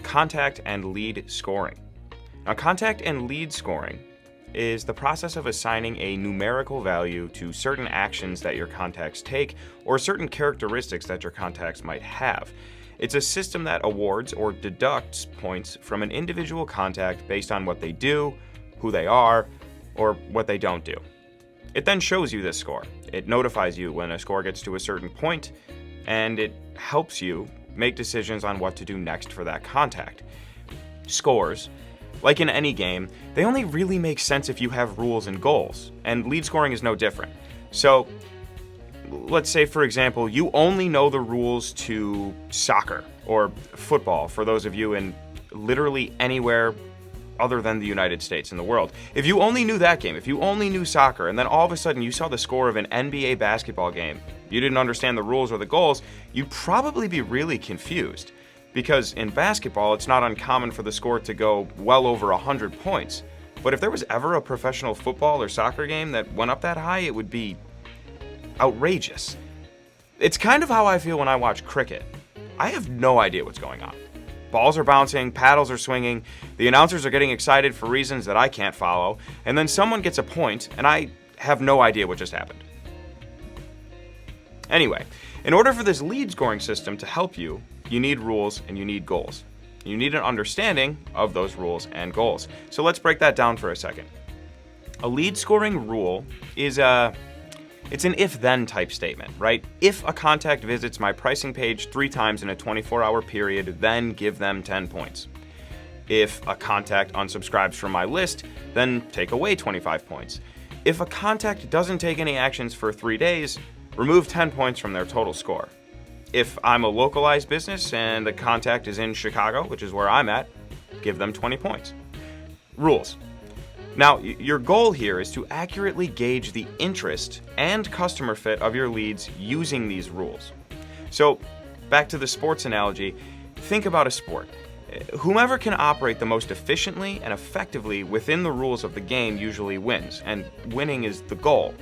contact and lead scoring. Now, contact and lead scoring is the process of assigning a numerical value to certain actions that your contacts take or certain characteristics that your contacts might have. It's a system that awards or deducts points from an individual contact based on what they do, who they are, or what they don't do. It then shows you this score. It notifies you when a score gets to a certain point, and it helps you make decisions on what to do next for that contact. Scores, like in any game, they only really make sense if you have rules and goals, and lead scoring is no different. So, let's say, for example, you only know the rules to soccer or football, for those of you in literally anywhere other than the United States in the world. If you only knew that game, if you only knew soccer, and then all of a sudden you saw the score of an NBA basketball game, you didn't understand the rules or the goals, you'd probably be really confused. Because in basketball, it's not uncommon for the score to go well over 100 points. But if there was ever a professional football or soccer game that went up that high, it would be outrageous. It's kind of how I feel when I watch cricket. I have no idea what's going on. Balls are bouncing, paddles are swinging, the announcers are getting excited for reasons that I can't follow, and then someone gets a point, and I have no idea what just happened. Anyway, in order for this lead scoring system to help you, you need rules and you need goals. You need an understanding of those rules and goals. So let's break that down for a second. A lead scoring rule is it's an if-then type statement, right? If a contact visits my pricing page 3 times in a 24-hour period, then give them 10 points. If a contact unsubscribes from my list, then take away 25 points. If a contact doesn't take any actions for 3 days, remove 10 points from their total score. If I'm a localized business and the contact is in Chicago, which is where I'm at, give them 20 points. Rules. Now, your goal here is to accurately gauge the interest and customer fit of your leads using these rules. So, back to the sports analogy, think about a sport. Whomever can operate the most efficiently and effectively within the rules of the game usually wins, and winning is the goal.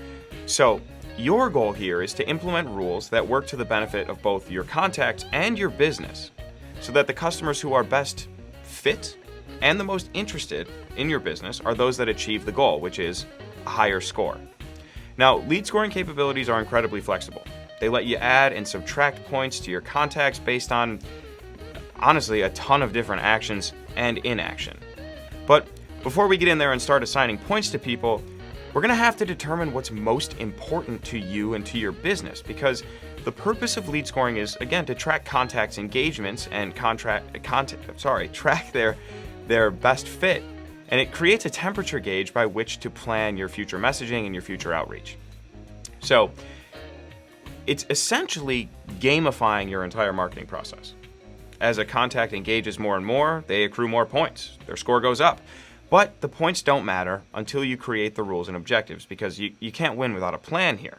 So, your goal here is to implement rules that work to the benefit of both your contacts and your business, so that the customers who are best fit and the most interested in your business are those that achieve the goal, which is a higher score. Now, lead scoring capabilities are incredibly flexible. They let you add and subtract points to your contacts based on, honestly, a ton of different actions and inaction. But before we get in there and start assigning points to people, we're going to have to determine what's most important to you and to your business, because the purpose of lead scoring is, again, to track contacts' engagements and track their best fit, and it creates a temperature gauge by which to plan your future messaging and your future outreach. So it's essentially gamifying your entire marketing process. As a contact engages more and more, they accrue more points. Their score goes up. But the points don't matter until you create the rules and objectives, because you can't win without a plan here.